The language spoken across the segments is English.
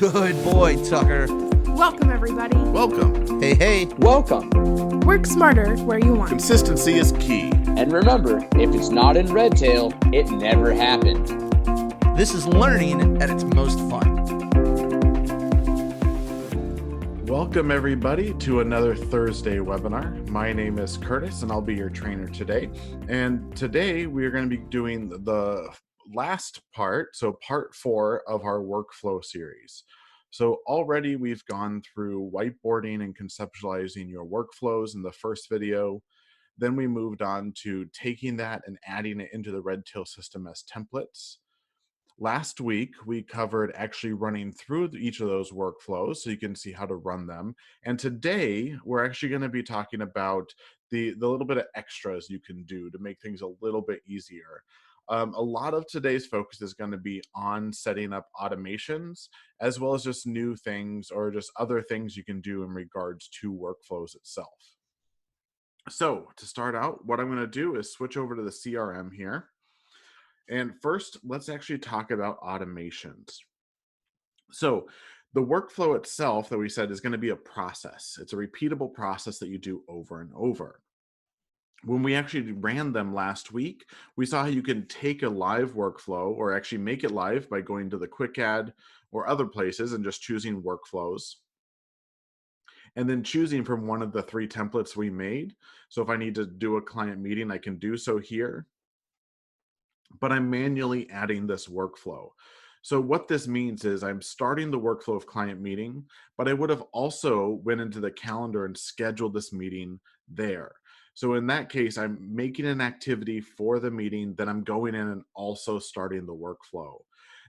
Good boy, Tucker. Welcome, everybody. Welcome. Hey. Welcome. Work smarter where you want. Consistency is key. And remember, if it's not in RedTail, it never happened. This is learning at its most fun. Welcome, everybody, to another Thursday webinar. My name is Curtis, and I'll be your trainer today. And today we are going to be doing the last part, so part 4 of our workflow series. So already we've gone through whiteboarding and conceptualizing your workflows in the first video. Then we moved on to taking that and adding it into the RedTail system as templates. Last week, we covered actually running through each of those workflows so you can see how to run them. And today, we're actually going to be talking about the little bit of extras you can do to make things a little bit easier. A lot of today's focus is going to be on setting up automations, as well as just new things or just other things you can do in regards to workflows itself. So to start out, what I'm going to do is switch over to the CRM here. And first, let's actually talk about automations. So the workflow itself that we said is going to be a process. It's a repeatable process that you do over and over. When we actually ran them last week, we saw how you can take a live workflow or actually make it live by going to the quick add or other places and just choosing workflows. And then choosing from one of the 3 templates we made. So if I need to do a client meeting, I can do so here. But I'm manually adding this workflow. So what this means is I'm starting the workflow of client meeting, but I would have also went into the calendar and scheduled this meeting there. So in that case, I'm making an activity for the meeting, then I'm going in and also starting the workflow.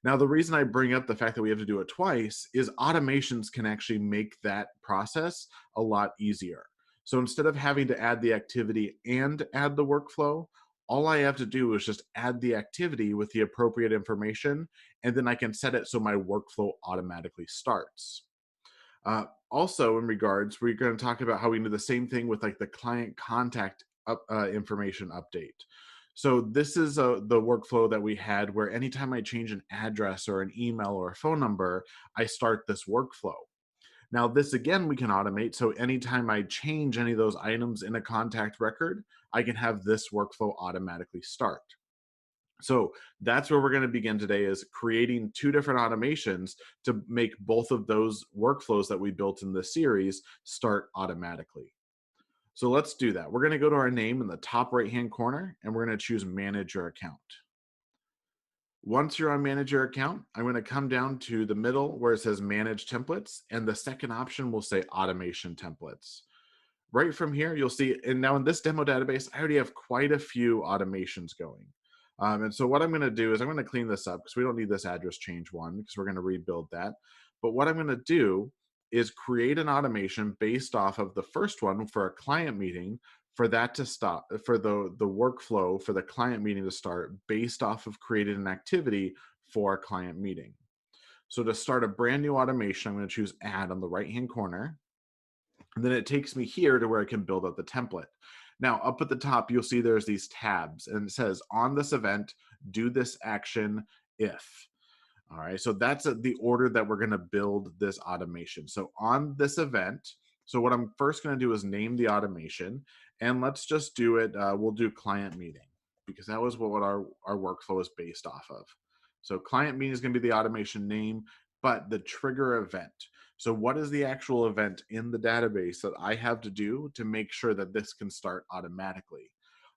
Now, the reason I bring up the fact that we have to do it twice is automations can actually make that process a lot easier. So instead of having to add the activity and add the workflow, all I have to do is just add the activity with the appropriate information, and then I can set it so my workflow automatically starts. Also, in regards, we're going to talk about how we can do the same thing with like the client contact information update. So this is the workflow that we had where anytime I change an address or an email or a phone number, I start this workflow. Now this again, we can automate. So anytime I change any of those items in a contact record, I can have this workflow automatically start. So that's where we're going to begin today, is creating 2 different automations to make both of those workflows that we built in this series start automatically. So let's do that. We're going to go to our name in the top right-hand corner, and we're going to choose Manage Your Account. Once you're on Manage Your Account, I'm going to come down to the middle where it says Manage Templates, and the second option will say Automation Templates. Right from here, you'll see, and now in this demo database, I already have quite a few automations going. And so what I'm going to do is I'm going to clean this up because we don't need this address change one because we're going to rebuild that. But what I'm going to do is create an automation based off of the first one for a client meeting, for that to stop, for the workflow for the client meeting to start based off of creating an activity for a client meeting. So to start a brand new automation, I'm going to choose Add on the right-hand corner. And then it takes me here to where I can build out the template. Now, up at the top, you'll see there's these tabs, and it says, on this event, do this action if. All right, so that's the order that we're going to build this automation. So on this event, so what I'm first going to do is name the automation, and let's just do it. We'll do client meeting because that was what our workflow is based off of. So client meeting is going to be the automation name, but the trigger event. So what is the actual event in the database that I have to do to make sure that this can start automatically?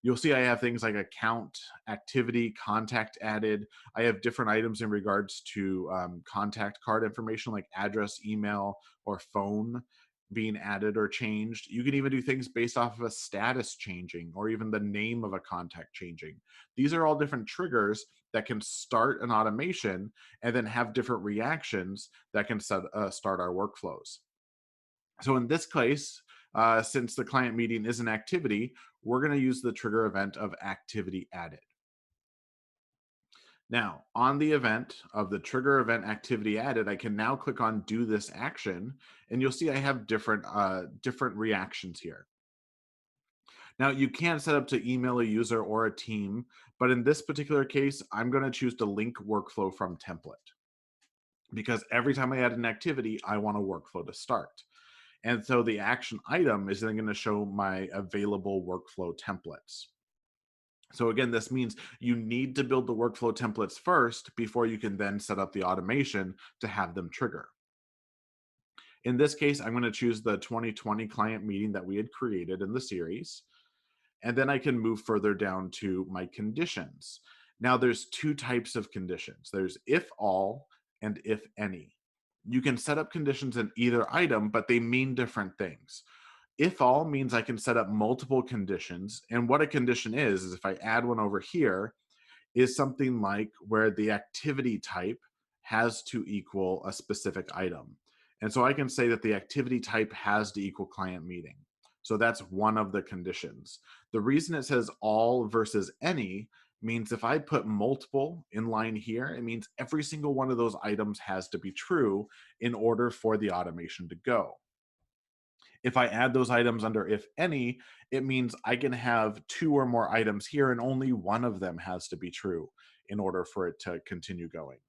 You'll see I have things like account, activity, contact added. I have different items in regards to contact card information like address, email, or phone being added or changed. You can even do things based off of a status changing or even the name of a contact changing. These are all different triggers that can start an automation and then have different reactions that can start our workflows. So in this case, since the client meeting is an activity, we're going to use the trigger event of activity added. Now, on the event of the trigger event activity added, I can now click on do this action, and you'll see I have different reactions here. Now, you can set up to email a user or a team, but in this particular case, I'm going to choose to link workflow from template. because every time I add an activity, I want a workflow to start. And so the action item is then going to show my available workflow templates. So again, this means you need to build the workflow templates first before you can then set up the automation to have them trigger. In this case, I'm going to choose the 2020 client meeting that we had created in the series. And then I can move further down to my conditions. Now there's two types of conditions. There's if all and if any. You can set up conditions in either item, but they mean different things. If all means I can set up multiple conditions. And what a condition is if I add one over here, is something like where the activity type has to equal a specific item. And so I can say that the activity type has to equal client meeting. So that's one of the conditions. The reason it says all versus any means if I put multiple in line here, it means every single one of those items has to be true in order for the automation to go. If I add those items under if any, it means I can have two or more items here and only one of them has to be true in order for it to continue going.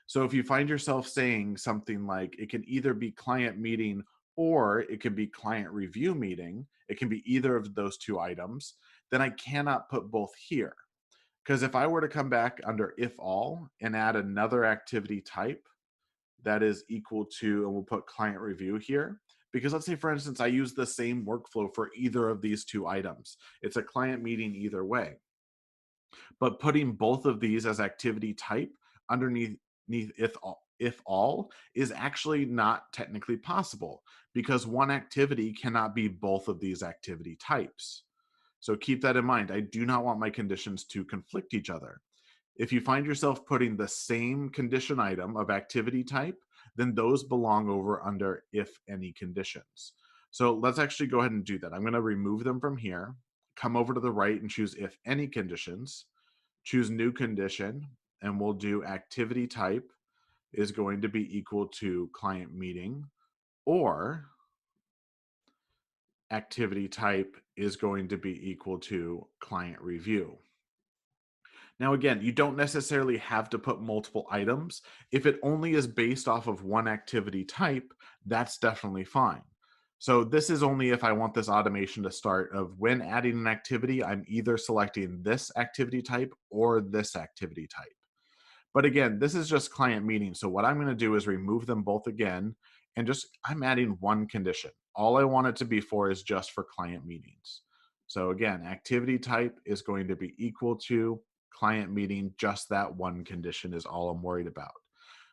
So if you find yourself saying something like it can either be client meeting or it can be client review meeting, it can be either of those two items, then I cannot put both here. Because if I were to come back under if all and add another activity type, that is equal to, and we'll put client review here, because let's say, for instance, I use the same workflow for either of these two items. It's a client meeting either way. But putting both of these as activity type underneath if all is actually not technically possible because one activity cannot be both of these activity types. So keep that in mind. I do not want my conditions to conflict each other. If you find yourself putting the same condition item of activity type, then those belong over under if any conditions. So let's actually go ahead and do that. I'm going to remove them from here, come over to the right and choose if any conditions, choose new condition, and we'll do activity type is going to be equal to client meeting, or activity type is going to be equal to client review. Now, again, you don't necessarily have to put multiple items. If it only is based off of one activity type, that's definitely fine. So this is only if I want this automation to start of when adding an activity, I'm either selecting this activity type or this activity type. But again, this is just client meeting. So what I'm going to do is remove them both again, and just I'm adding one condition. All I want it to be for is just for client meetings. So again, activity type is going to be equal to client meeting. Just that one condition is all I'm worried about.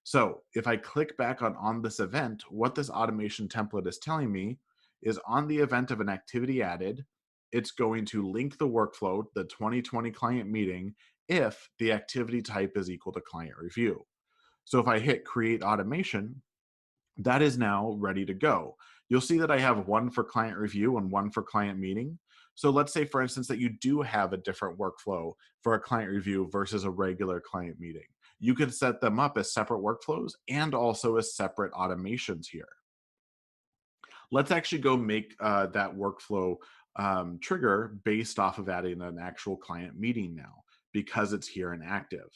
So if I click back on this event, what this automation template is telling me is on the event of an activity added, it's going to link the workflow, the 2020 client meeting, if the activity type is equal to client review. So if I hit create automation, that is now ready to go. You'll see that I have one for client review and one for client meeting. So let's say, for instance, that you do have a different workflow for a client review versus a regular client meeting. You can set them up as separate workflows and also as separate automations here. Let's actually go make that workflow trigger based off of adding an actual client meeting now because it's here and active.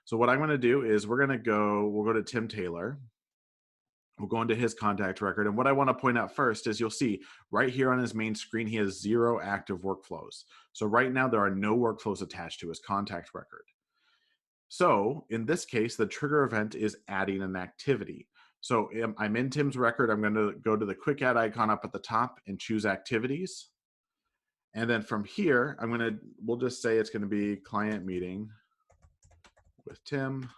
So what I'm going to do is we'll go to Tim Taylor. We'll go into his contact record. And what I want to point out first is you'll see right here on his main screen, he has 0 active workflows. So right now there are no workflows attached to his contact record. So in this case, the trigger event is adding an activity. So I'm in Tim's record. I'm going to go to the quick add icon up at the top and choose activities. And then from here, we'll just say it's going to be client meeting with Tim.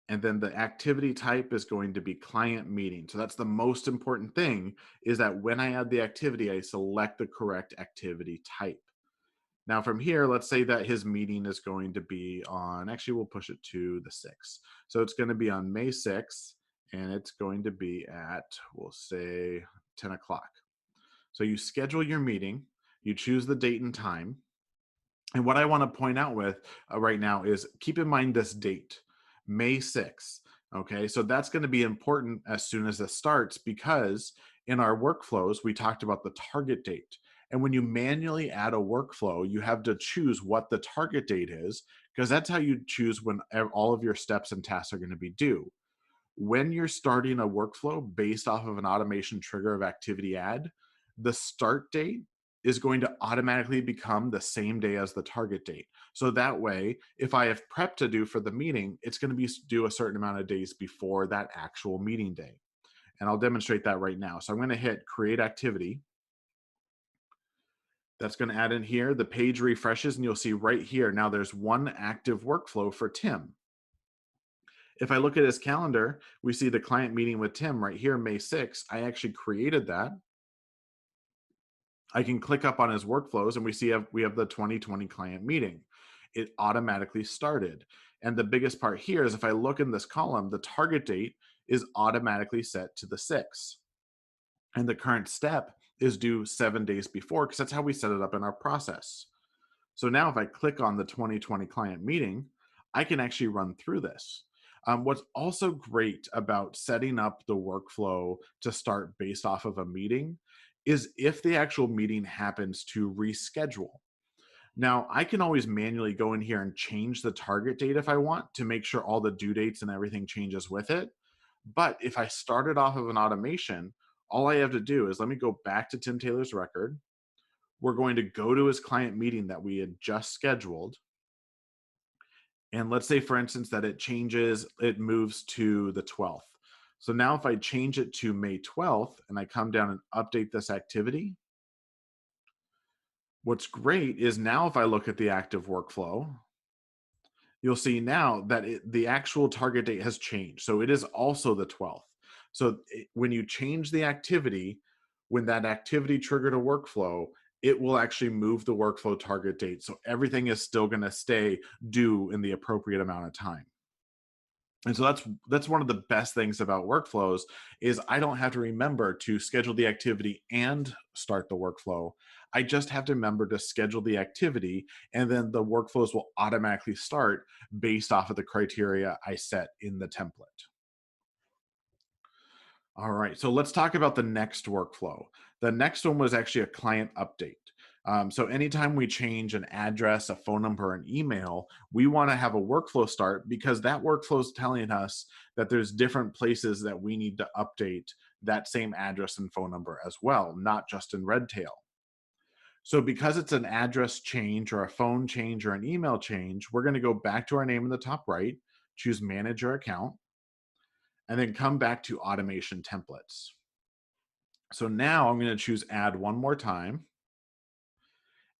And then the activity type is going to be client meeting. So that's the most important thing, is that when I add the activity, I select the correct activity type. Now from here, let's say that his meeting is going to be on, actually we'll push it to the 6th. So it's going to be on May 6th, and it's going to be at, we'll say 10 o'clock. So you schedule your meeting, you choose the date and time. And what I want to point out with right now is keep in mind this date, May 6th. Okay, so that's going to be important as soon as this starts, because in our workflows, we talked about the target date. And when you manually add a workflow, you have to choose what the target date is, because that's how you choose when all of your steps and tasks are going to be due. When you're starting a workflow based off of an automation trigger of activity add, the start date is going to automatically become the same day as the target date. So that way, if I have prep to do for the meeting, it's going to be due a certain amount of days before that actual meeting day. And I'll demonstrate that right now. So I'm going to hit create activity. That's going to add in here. The page refreshes and you'll see right here, now there's one active workflow for Tim. If I look at his calendar, we see the client meeting with Tim right here, May 6th. I actually created that. I can click up on his workflows and we have the 2020 client meeting. It automatically started. And the biggest part here is if I look in this column, the target date is automatically set to the 6th. And the current step is due 7 days before, because that's how we set it up in our process. So now if I click on the 2020 client meeting, I can actually run through this. What's also great about setting up the workflow to start based off of a meeting is if the actual meeting happens to reschedule. Now, I can always manually go in here and change the target date if I want to make sure all the due dates and everything changes with it. But if I started off of an automation, all I have to do is let me go back to Tim Taylor's record. We're going to go to his client meeting that we had just scheduled. And let's say, for instance, that it moves to the 12th. So now if I change it to May 12th and I come down and update this activity, what's great is now if I look at the active workflow, you'll see now that the actual target date has changed. So it is also the 12th. So when you change the activity, when that activity triggered a workflow, it will actually move the workflow target date. So everything is still going to stay due in the appropriate amount of time. And so that's one of the best things about workflows is I don't have to remember to schedule the activity and start the workflow. I just have to remember to schedule the activity, and then the workflows will automatically start based off of the criteria I set in the template. All right, so let's talk about the next workflow. The next one was actually a client update. So anytime we change an address, a phone number, an email, we want to have a workflow start because that workflow is telling us that there's different places that we need to update that same address and phone number as well, not just in RedTail. So because it's an address change or a phone change or an email change, we're going to go back to our name in the top right, choose manage your account, and then come back to automation templates. So now I'm going to choose add one more time.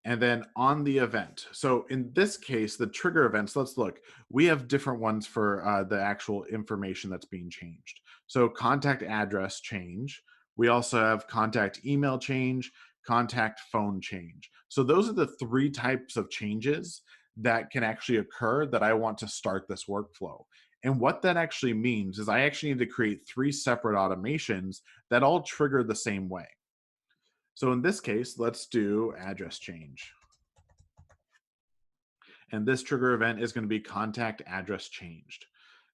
And then on the event. So in this case, the trigger events, let's look. We have different ones for the actual information that's being changed. So contact address change. We also have contact email change, contact phone change. So those are the three types of changes that can actually occur that I want to start this workflow. And what that actually means is I actually need to create three separate automations that all trigger the same way. So in this case, let's do address change. And this trigger event is going to be contact address changed.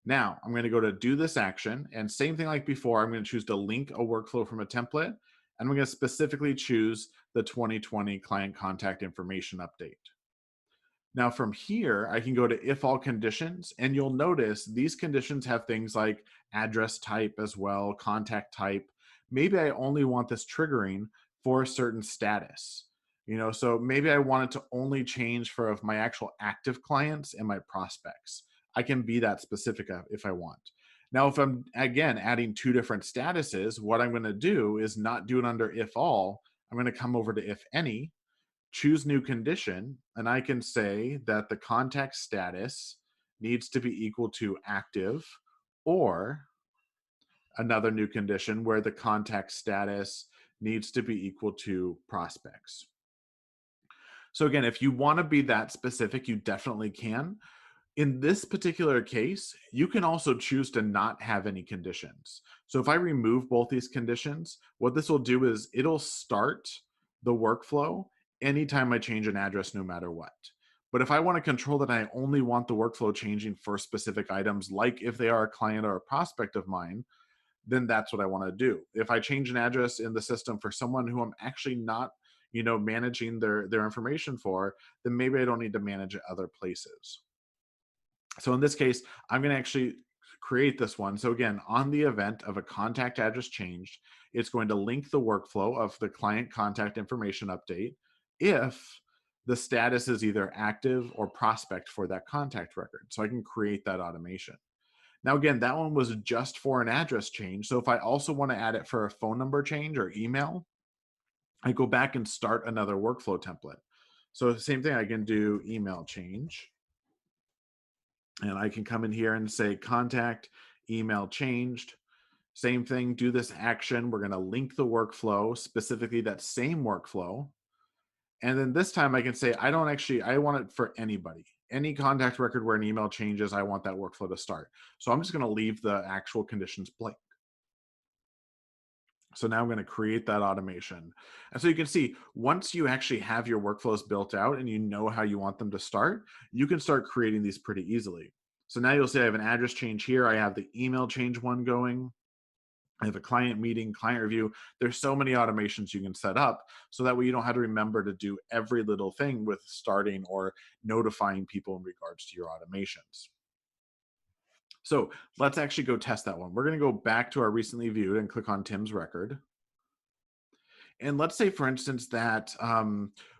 Now I'm going to go to do this action, and same thing like before, I'm going to choose to link a workflow from a template, and I'm going to specifically choose the 2020 client contact information update. Now from here, I can go to if all conditions, and you'll notice these conditions have things like address type as well, contact type. Maybe I only want this triggering for a certain status. So maybe I want it to only change for my actual active clients and my prospects. I can be that specific if I want. Now, if I'm, again, adding two different statuses, what I'm going to do is not do it under if all. I'm going to come over to if any, choose new condition, and I can say that the contact status needs to be equal to active, or another new condition where the contact status needs to be equal to prospects. So again, if you want to be that specific, you definitely can. In this particular case, you can also choose to not have any conditions. So if I remove both these conditions, what this will do is it'll start the workflow anytime I change an address, no matter what. But if I want to control that I only want the workflow changing for specific items, like if they are a client or a prospect of mine, then that's what I want to do. If I change an address in the system for someone who I'm actually not managing their information for, then maybe I don't need to manage it other places. So in this case, I'm going to actually create this one. So again, on the event of a contact address changed, it's going to link the workflow of the client contact information update if the status is either active or prospect for that contact record. So I can create that automation. Now, again, that one was just for an address change. So if I also want to add it for a phone number change or email, I go back and start another workflow template. So same thing, I can do email change. And I can come in here and say contact email changed. Same thing, do this action. We're going to link the workflow, specifically that same workflow. And then this time I can say, I want it for anybody. Any contact record where an email changes, I want that workflow to start. So I'm just going to leave the actual conditions blank. So now I'm going to create that automation. And so you can see, once you actually have your workflows built out and you know how you want them to start, you can start creating these pretty easily. So now you'll see I have an address change here. I have the email change one going. I have a client meeting, client review. There's so many automations you can set up so that way you don't have to remember to do every little thing with starting or notifying people in regards to your automations. So let's actually go test that one. We're going to go back to our recently viewed and click on Tim's record. And let's say, for instance, that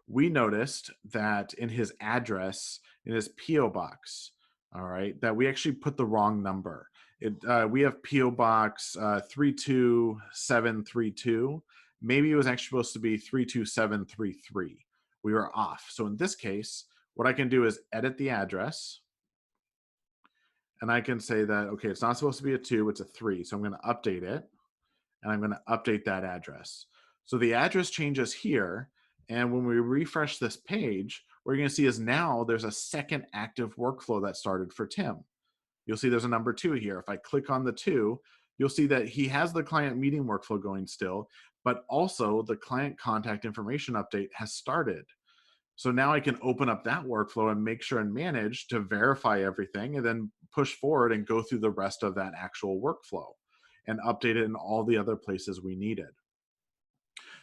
we noticed that in his address, in his PO box, all right, that we actually put the wrong number. We have PO box 32732. Maybe it was actually supposed to be 32733. We were off. So in this case, what I can do is edit the address. And I can say that, okay, it's not supposed to be a 2, it's a 3. So I'm going to update it. And I'm going to update that address. So the address changes here. And when we refresh this page, what you're going to see is now there's a second active workflow that started for Tim. You'll see there's a number 2 here. If I click on the 2, you'll see that he has the client meeting workflow going still, but also the client contact information update has started. So now I can open up that workflow and make sure and manage to verify everything and then push forward and go through the rest of that actual workflow and update it in all the other places we needed.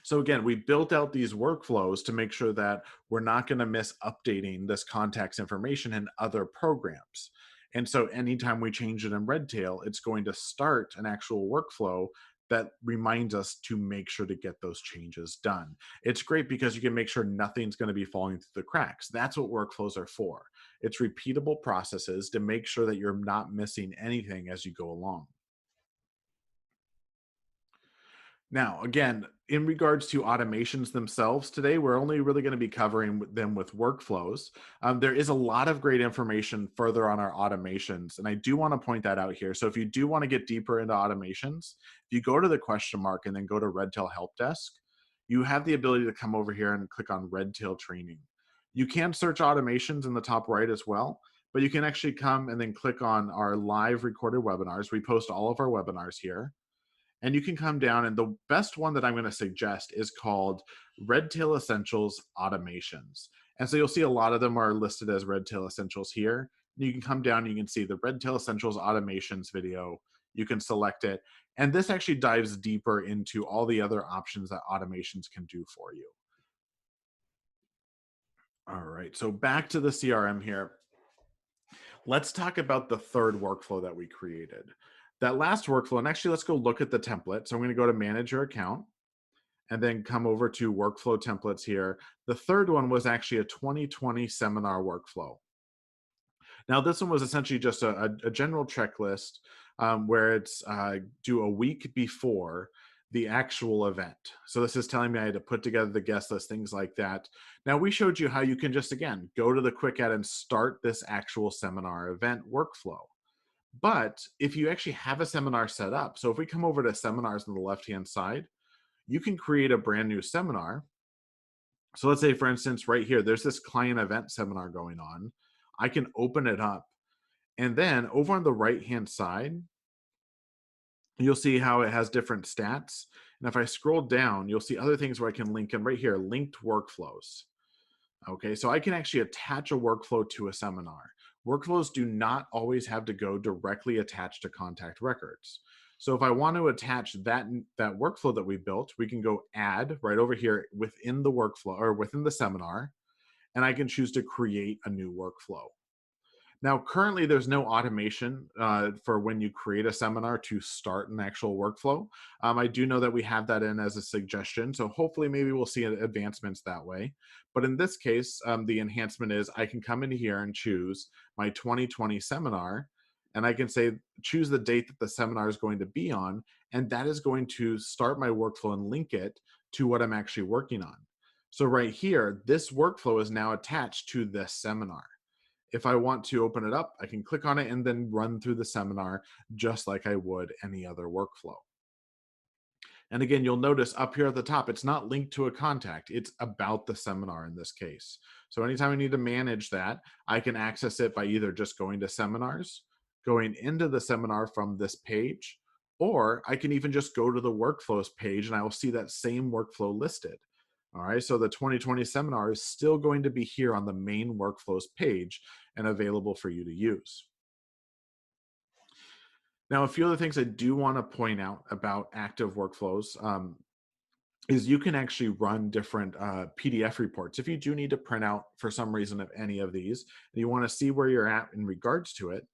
So again, we built out these workflows to make sure that we're not going to miss updating this contact's information in other programs. And so anytime we change it in RedTail, it's going to start an actual workflow that reminds us to make sure to get those changes done. It's great because you can make sure nothing's going to be falling through the cracks. That's what workflows are for. It's repeatable processes to make sure that you're not missing anything as you go along. Now, again, in regards to automations themselves today, we're only really going to be covering them with workflows. There is a lot of great information further on our automations, and I do want to point that out here. So if you do want to get deeper into automations, if you go to the question mark and then go to RedTail Help Desk, you have the ability to come over here and click on RedTail Training. You can search automations in the top right as well, but you can actually come and then click on our live recorded webinars. We post all of our webinars here. And you can come down, and the best one that I'm going to suggest is called RedTail Essentials Automations. And so you'll see a lot of them are listed as RedTail Essentials here. You can come down, and you can see the RedTail Essentials Automations video. You can select it. And this actually dives deeper into all the other options that automations can do for you. All right, so back to the CRM here. Let's talk about the third workflow that we created. That last workflow, and actually let's go look at the template. So I'm going to go to manage your account and then come over to workflow templates here. The third one was actually a 2020 seminar workflow. Now this one was essentially just a general checklist where it's do a week before the actual event. So this is telling me I had to put together the guest list, things like that. Now we showed you how you can just, again, go to the quick add and start this actual seminar event workflow. But if you actually have a seminar set up, so if we come over to seminars on the left-hand side, you can create a brand new seminar. So let's say, for instance, right here, there's this client event seminar going on. I can open it up. And then over on the right-hand side, you'll see how it has different stats. And if I scroll down, you'll see other things where I can link in right here, linked workflows. Okay, so I can actually attach a workflow to a seminar. Workflows do not always have to go directly attached to contact records. So if I want to attach that workflow that we built, we can go add right over here within the workflow or within the seminar, and I can choose to create a new workflow. Now, currently, there's no automation for when you create a seminar to start an actual workflow. I do know that we have that in as a suggestion, so hopefully maybe we'll see advancements that way. But in this case, the enhancement is I can come in here and choose my 2020 seminar, and I can say, choose the date that the seminar is going to be on, and that is going to start my workflow and link it to what I'm actually working on. So right here, this workflow is now attached to this seminar. If I want to open it up, I can click on it and then run through the seminar just like I would any other workflow. And again, you'll notice up here at the top, it's not linked to a contact. It's about the seminar in this case. So anytime I need to manage that, I can access it by either just going to seminars, going into the seminar from this page, or I can even just go to the workflows page and I will see that same workflow listed. All right, so the 2020 seminar is still going to be here on the main workflows page and available for you to use. Now, a few other things I do want to point out about active workflows is you can actually run different PDF reports. If you do need to print out for some reason of any of these, and you want to see where you're at in regards to it.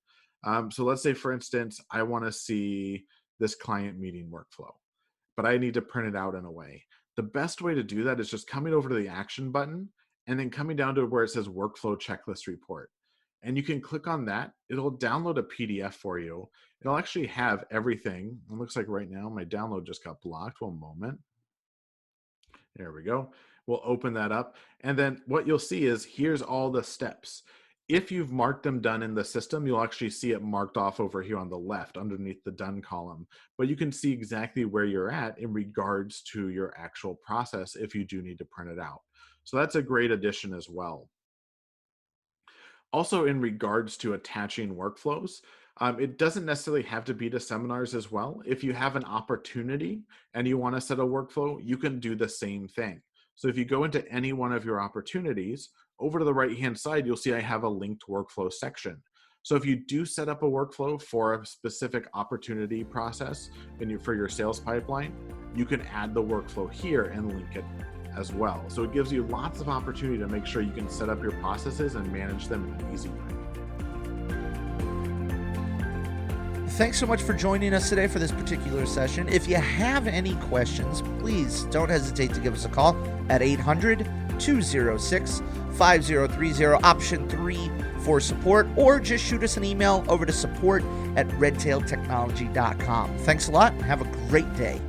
So let's say, for instance, I want to see this client meeting workflow, but I need to print it out in a way. The best way to do that is just coming over to the action button and then coming down to where it says workflow checklist report. And you can click on that. It'll download a PDF for you. It'll actually have everything. It looks like right now my download just got blocked. One moment. There we go. We'll open that up. And then what you'll see is here's all the steps. If you've marked them done in the system, you'll actually see it marked off over here on the left underneath the done column. But you can see exactly where you're at in regards to your actual process if you do need to print it out. So that's a great addition as well. Also, in regards to attaching workflows, it doesn't necessarily have to be to seminars as well. If you have an opportunity and you want to set a workflow, you can do the same thing. So if you go into any one of your opportunities, over to the right-hand side, you'll see I have a linked workflow section. So if you do set up a workflow for a specific opportunity process for your sales pipeline, you can add the workflow here and link it as well. So it gives you lots of opportunity to make sure you can set up your processes and manage them in an easy way. Thanks so much for joining us today for this particular session. If you have any questions, please don't hesitate to give us a call at 800-206-5030, option 3 for support, or just shoot us an email over to support@redtailtechnology.com. Thanks a lot and have a great day.